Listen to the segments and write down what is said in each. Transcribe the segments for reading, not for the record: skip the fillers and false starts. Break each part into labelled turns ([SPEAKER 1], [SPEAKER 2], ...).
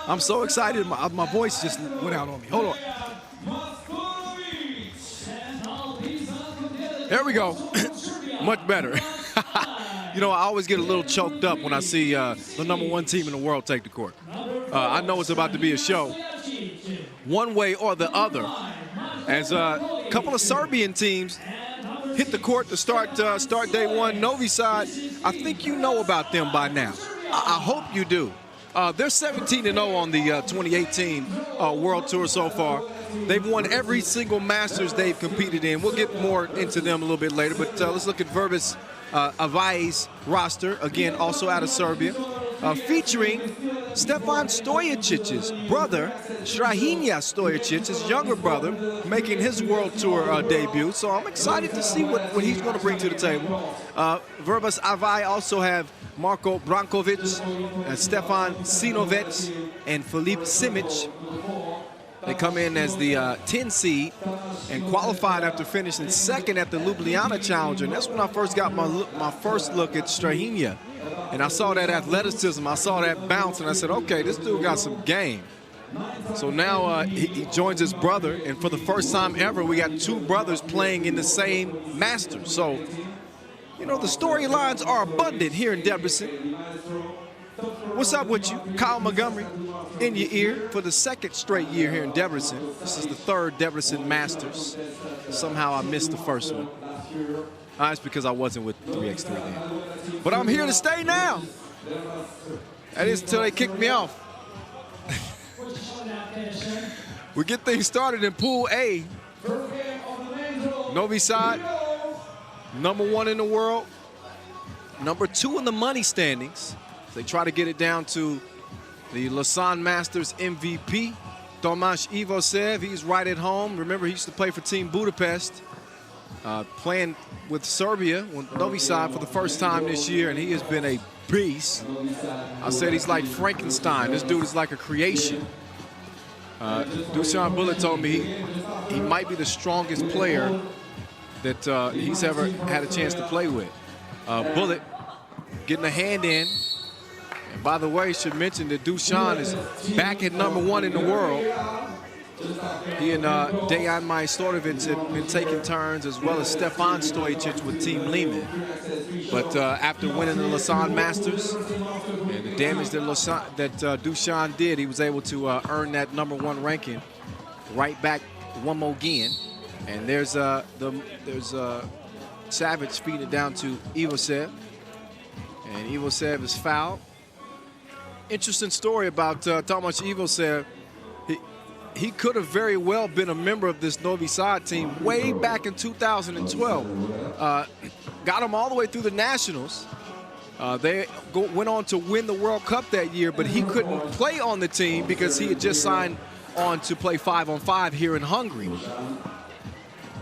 [SPEAKER 1] I'm so excited. My voice just went out on me. Hold on. There we go. Much better. You know, I always get a little choked up when I see the #1 team in the world take the court. I know it's about to be a show, one way or the other, as a couple of Serbian teams hit the court to start day one. Novi Sad, I think you know about them by now. I hope you do. They're 17-0 on the 2018 World Tour so far. They've won every single Masters they've competed in. We'll get more into them a little bit later, but let's look at Vrbas Avai's roster, again, also out of Serbia, featuring Stefan Stojacic's brother, Strahinja Stojicic, his younger brother, making his World Tour debut. So I'm excited to see what he's going to bring to the table. Vrbas Avai also have Marko Brankovic, Stefan Sinovic, and Filip Simic. They come in as the 10 seed and qualified after finishing second at the Ljubljana Challenger. And that's when I first got my first look at Strahinja. And I saw that athleticism, I saw that bounce, and I said, okay, this dude got some game. So now he joins his brother, and for the first time ever, we got two brothers playing in the same Masters. So, you know, the storylines are abundant here in Debrecen. What's up with you? Kyle Montgomery in your ear for the second straight year here in Debrecen. This is the third Debrecen Masters. Somehow I missed the first one. That's because I wasn't with 3x3 then. But I'm here to stay now. That is until they kick me off. We get things started in Pool A. Novi Sad, #1 in the world, #2 in the money standings. They try to get it down to the Lausanne Masters MVP, Tomáš Ivosev. He's right at home. Remember, he used to play for Team Budapest, playing with Serbia, with Novi Sad for the first time this year, and he has been a beast. I said he's like Frankenstein. This dude is like a creation. Dusan Bullet told me he might be the strongest player that he's ever had a chance to play with. Bullet getting a hand in. And by the way, should mention that Dusan is back at #1 in the world. He and Dejan Majstorovic have been taking turns, as well as Stefan Stojicic with Team Lehman. But after winning the Lausanne Masters and the damage that Dusan did, he was able to earn that #1 ranking right back one more again. And there's Savage feeding it down to Ivosev. And Ivosev is fouled. Interesting story about Tomáš Ivosev. He could have very well been a member of this Novi Sad team way back in 2012. Got him all the way through the Nationals. They went on to win the World Cup that year, but he couldn't play on the team because he had just signed on to play 5-on-5 here in Hungary.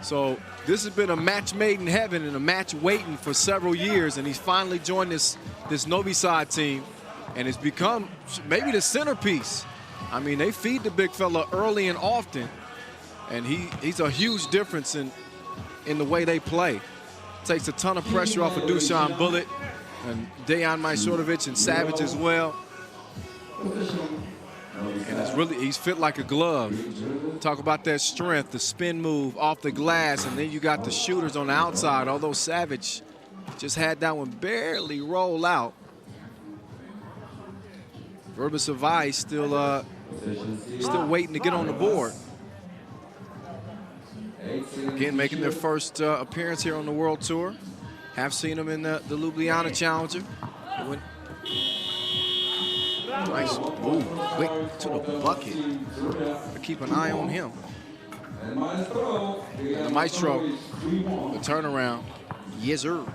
[SPEAKER 1] So this has been a match made in heaven and a match waiting for several years, and he's finally joined this Novi Sad team, and it's become maybe the centerpiece. I mean, they feed the big fella early and often, and he's a huge difference in the way they play. Takes a ton of pressure off of Dusan Bullet and Dejan Majstorovic and Savage as well. And he's fit like a glove. Talk about that strength, the spin move off the glass, and then you got the shooters on the outside, although Savage just had that one barely roll out. Vrbas Avai still waiting to get on the board. Again, making their first appearance here on the World Tour. Have seen them in the Ljubljana Challenger. Nice move, quick to the bucket. Keep an eye on him. And the Maestro, the turnaround. Yes, sir.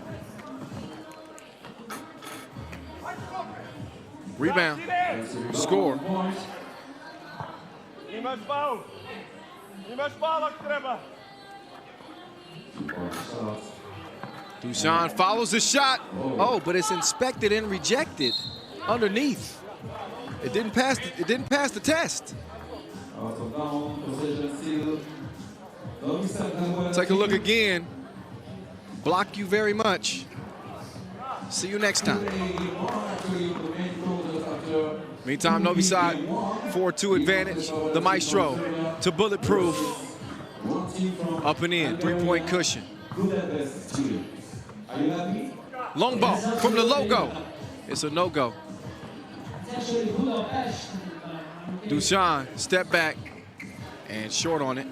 [SPEAKER 1] Rebound, score. Dusan follows the shot. Oh, but it's inspected and rejected underneath. It didn't pass the test. Take a look again. Block you very much. See you next time. Meantime, Novi Sad, 4-2 advantage. The Maestro to Bulletproof. Up and in, 3-point cushion. Long ball from the logo. It's a no-go. Dushan, step back, and short on it.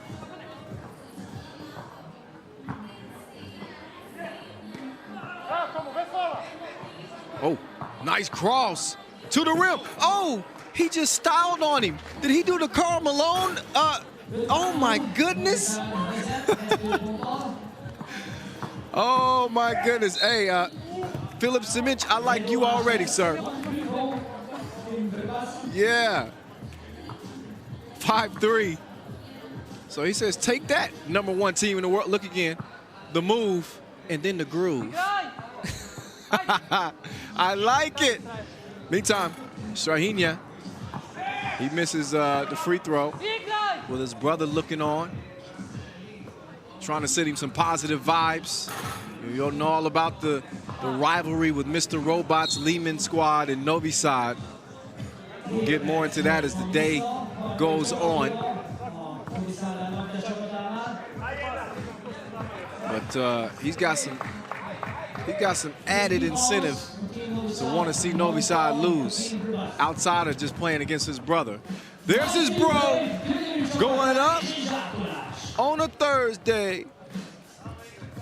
[SPEAKER 1] Oh, nice cross to the rim. Oh, he just styled on him. Did he do the Karl Malone? Oh my goodness. Oh my goodness. Hey, Philip Simic, I like you already, sir. Yeah. 5-3. So he says, take that, #1 team in the world. Look again. The move and then the groove. I like it. Meantime, Strahinja, he misses the free throw with his brother looking on, trying to send him some positive vibes. You'll know all about the rivalry with Mr. Robot's Lehman squad and Novi Sad. We'll get more into that as the day goes on. But he's got some added incentive to want to see Novi Sad lose outside of just playing against his brother. There's his bro going up on a Thursday.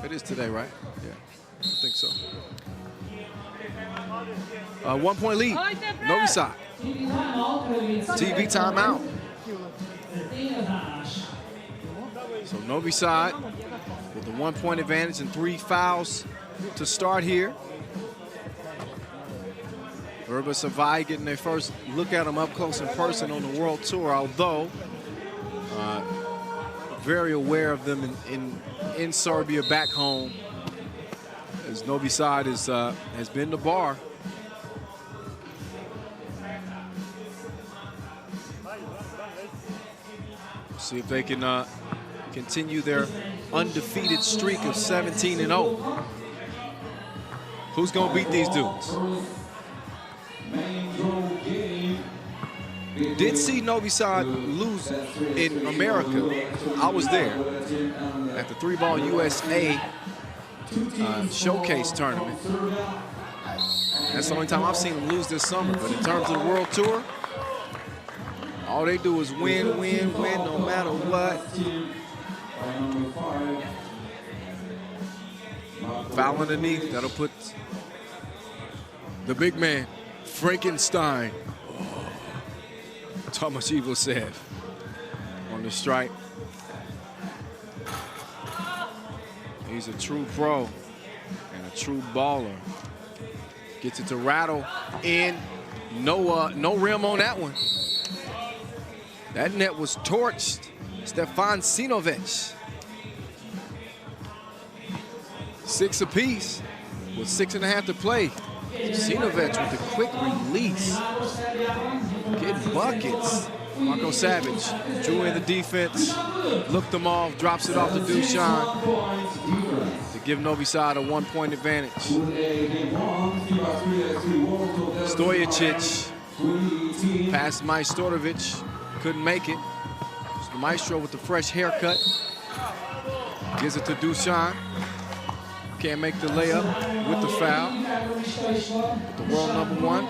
[SPEAKER 1] It is today, right? Yeah, I think so. 1-point lead, Novi Sad. TV timeout. So Novi Sad with a 1-point advantage and 3 fouls to start here. Vrbas Savai getting their first look at him up close in person on the World Tour, although very aware of them in Serbia back home, as Novi Sad has been the bar. See if they can continue their undefeated streak of 17-0. Who's gonna beat these dudes? Did see Novi Sad lose in America. I was there at the 3-ball USA showcase tournament. That's the only time I've seen them lose this summer. But in terms of the World Tour, all they do is win, win, win, no matter what. Foul underneath, that'll put the big man, Frankenstein, Thomas Evil said, on the strike. He's a true pro and a true baller. Gets it to rattle in. No rim on that one. That net was torched. Stefan Sinovic. 6 apiece with 6.5 to play. Sinovic with a quick release. Getting buckets. Marco Savage drew in the defense, looked them off, drops it off to Dushan to give Novi Sad a 1-point advantage. Stojicic past Majstorovic, couldn't make it. It's the Maestro with the fresh haircut. Gives it to Dushan. Can't make the layup with the foul. But the world #1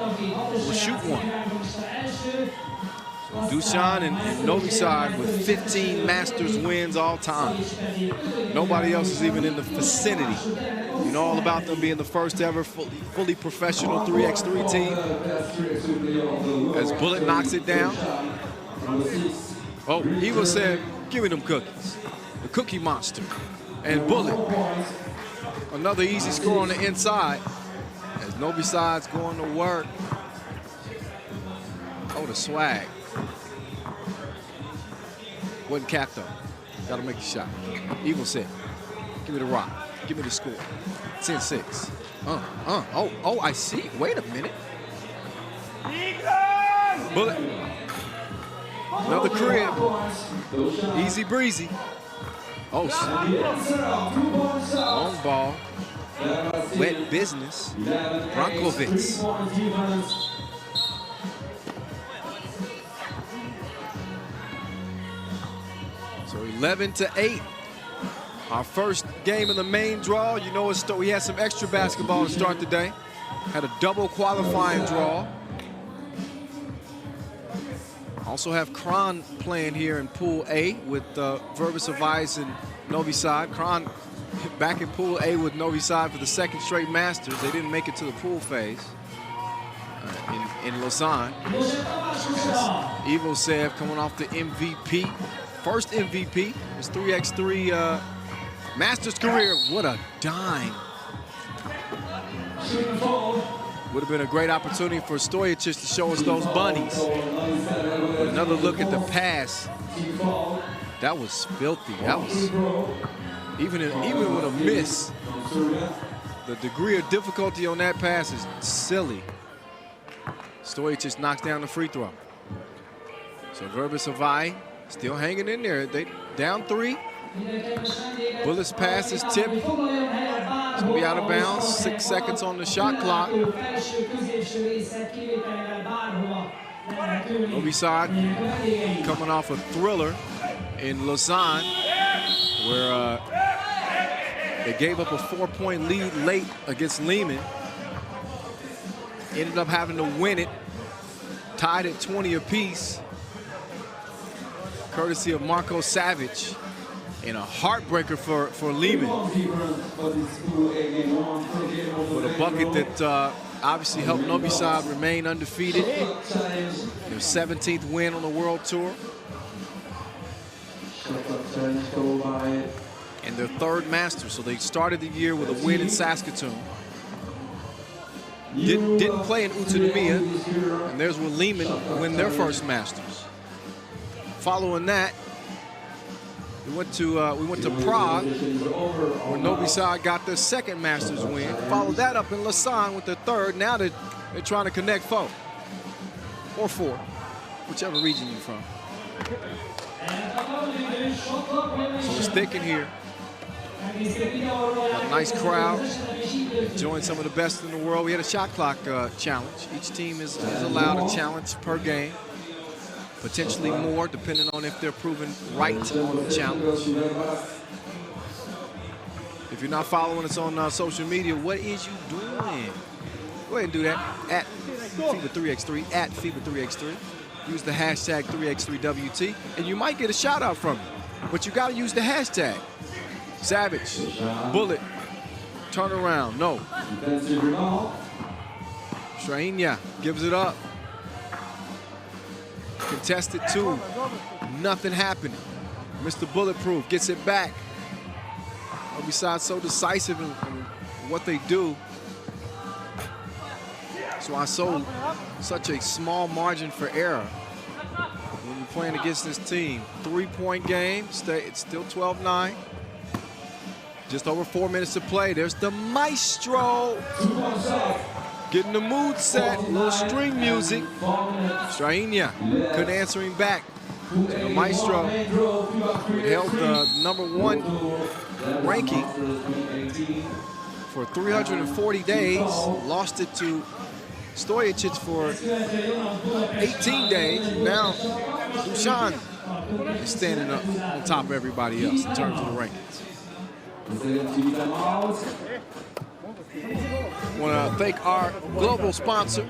[SPEAKER 1] will shoot one. Dushan and Novi Sad with 15 Masters wins all time. Nobody else is even in the vicinity. You know all about them being the first ever fully professional 3x3 team. As Bullet knocks it down. Oh, he was saying, give me them cookies. The Cookie Monster. And Bullet. Another easy score on the inside. As Novi Sad's going to work. Oh, the swag. Wasn't capped though. Got to make the shot. Evil said, give me the rock. Give me the score. 10-6. Oh, I see. Wait a minute. Bullet. Another crib. Easy breezy. Oh, long ball. Wet business. Brankovic. 11-8. Our first game in the main draw. You know, we had some extra basketball to start the day. Had a double qualifying draw. Also have Kron playing here in Pool A with Vrbas and Novi Sad. Kron back in Pool A with Novi Sad for the second straight Masters. They didn't make it to the pool phase in Lausanne. Evo Sev coming off the MVP. First MVP, his 3x3 Masters career. What a dime. Would have been a great opportunity for Stojacic to show us those bunnies. Another look at the pass. That was filthy. That was even with a miss. The degree of difficulty on that pass is silly. Stojacic knocks down the free throw. So Vrbas still hanging in there. They down 3. Bullet's pass is tipped. It's going to be out of bounds. 6 seconds on the shot clock. Novi Sad coming off a thriller in Lausanne, where they gave up a 4-point lead late against Lehman. Ended up having to win it, tied at 20 apiece, courtesy of Marko Savic, and a heartbreaker for Lehman. With a bucket that obviously helped Novi Sad remain undefeated. Their 17th win on the World Tour. And their 3rd Masters. So they started the year with a win in Saskatoon. Didn't play in Utsunomiya, and there's where Lehman win their first Masters. Following that, we went to Prague, where Novi Sad got their 2nd Masters win. Followed that up in Lausanne with their 3rd. Now they're trying to connect 4 or 4, whichever region you're from. So it's thick in here. A nice crowd, enjoying some of the best in the world. We had a shot clock challenge. Each team is allowed a challenge per game, potentially more, depending on if they're proven right on the challenge. If you're not following us on social media, what is you doing? Go ahead and do that at FIBA 3x3, at FIBA 3x3. Use the hashtag 3x3WT, and you might get a shout out from me. But you got to use the hashtag. Savage, Bullet, turn around, no. Strainia gives it up. Contested 2, nothing happening. Mr. Bulletproof gets it back. Novi Sad so decisive in what they do. That's why such a small margin for error when you're playing against this team. 3-point game, it's still 12-9. Just over 4 minutes to play. There's the maestro. Getting the mood set. A little string music. Strainia couldn't answer him back. So the maestro held the #1 ranking for 340 days. Lost it to Stojacic for 18 days. Now, Dusan is standing up on top of everybody else in terms of the rankings. I want to thank our global sponsor,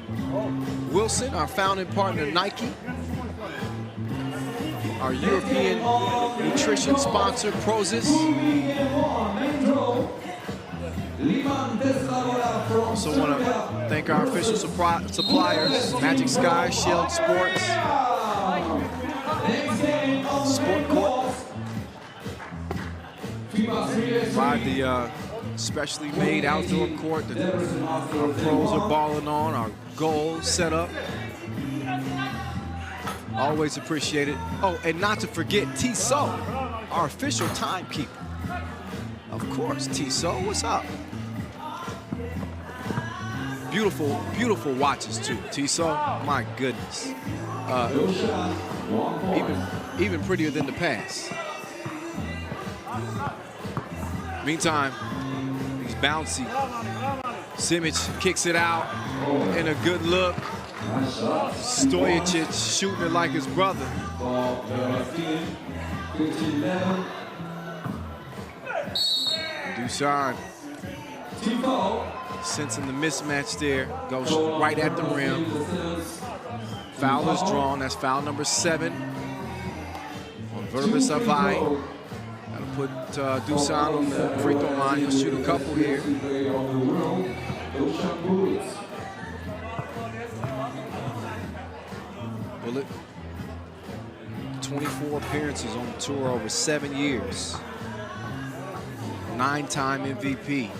[SPEAKER 1] Wilson, our founding partner, Nike. Our European nutrition sponsor, Prozis. Also want to thank our official suppliers, Magic Sky, Shield Sports, Sport Court. Provide the specially made outdoor court that our pros are balling on, our goals set up. Always appreciate it. Oh, and not to forget Tissot, our official timekeeper. Of course, Tissot, what's up? Beautiful, beautiful watches too. Tissot, my goodness. Even prettier than the past. Meantime, he's bouncy. Simic kicks it out, and a good look. Stojacic shooting it like his brother. Dusan sensing the mismatch there, goes right at the rim. Foul is drawn. That's foul number 7 on Vrbas. That'll put Dusan on the free throw line. He'll shoot a couple here. Bullock, 24 appearances on the tour over 7 years. 9-time MVP.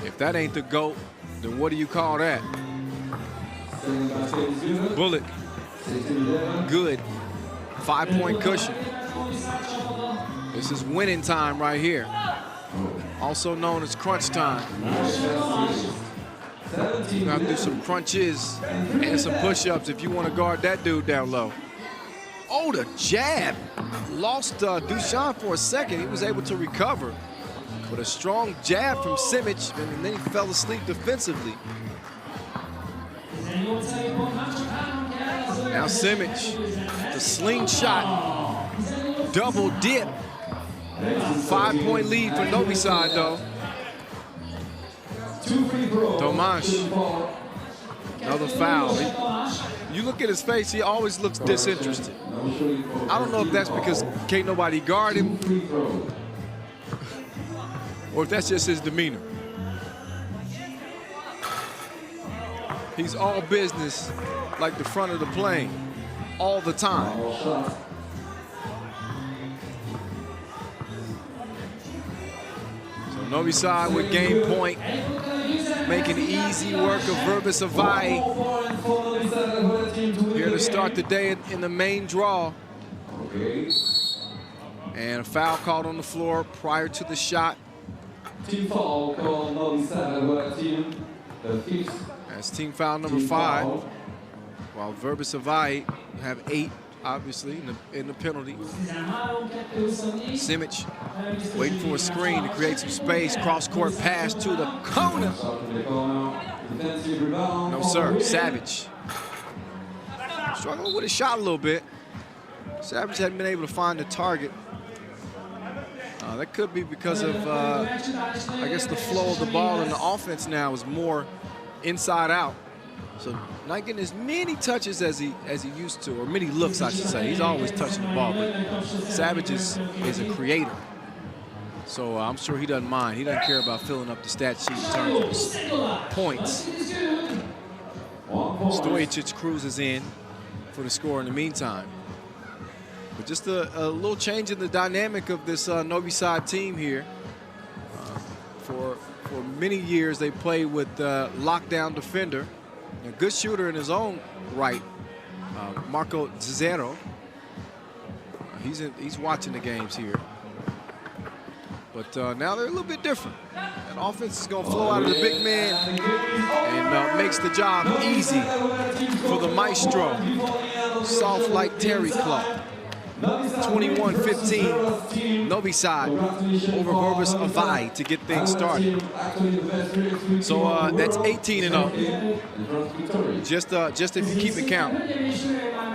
[SPEAKER 1] If that ain't the GOAT, then what do you call that? Bullock, good. 5-point cushion. This is winning time right here. Also known as crunch time. You gotta do some crunches and some push-ups if you want to guard that dude down low. Oh, the jab. Lost Dusan for a second. He was able to recover. But a strong jab from Simic, and then he fell asleep defensively. Now Simic, the slingshot, double dip. 5-point lead for Novi Sad, though. Tomasz, another foul. You look at his face, he always looks disinterested. I don't know if that's because can't nobody guard him, or if that's just his demeanor. He's all business, like the front of the plane, all the time. So Novi Sad with game point, making easy work of Vrbas. Here to start the day in the main draw. And a foul called on the floor prior to the shot.
[SPEAKER 2] Team foul called Novi Sad and Vrbas team.
[SPEAKER 1] That's team foul number 5. While Vrbas have 8, obviously, in the penalty. Simic waiting for a screen to create some space. Cross-court pass to the corner. No, sir. Savage. Struggling with his shot a little bit. Savage hadn't been able to find the target. That could be because of, I guess, the flow of the ball and the offense now is more inside out. So not getting as many touches as he used to, or many looks, I should say. He's always touching the ball, but Savage is a creator. So I'm sure he doesn't mind. He doesn't care about filling up the stat sheet in terms of points. Stojacic cruises in for the score in the meantime. But just a little change in the dynamic of this Novi Sad team here. For many years, they played with lockdown defender. A good shooter in his own right, Marco Zero. He's watching the games here. But now they're a little bit different. That offense is going to flow out of the big man and makes the job easy for the maestro. Soft like Terry Club. 21-15, Novi Sad over Vrbas to get things started. So that's 18-0. Just if you keep it count.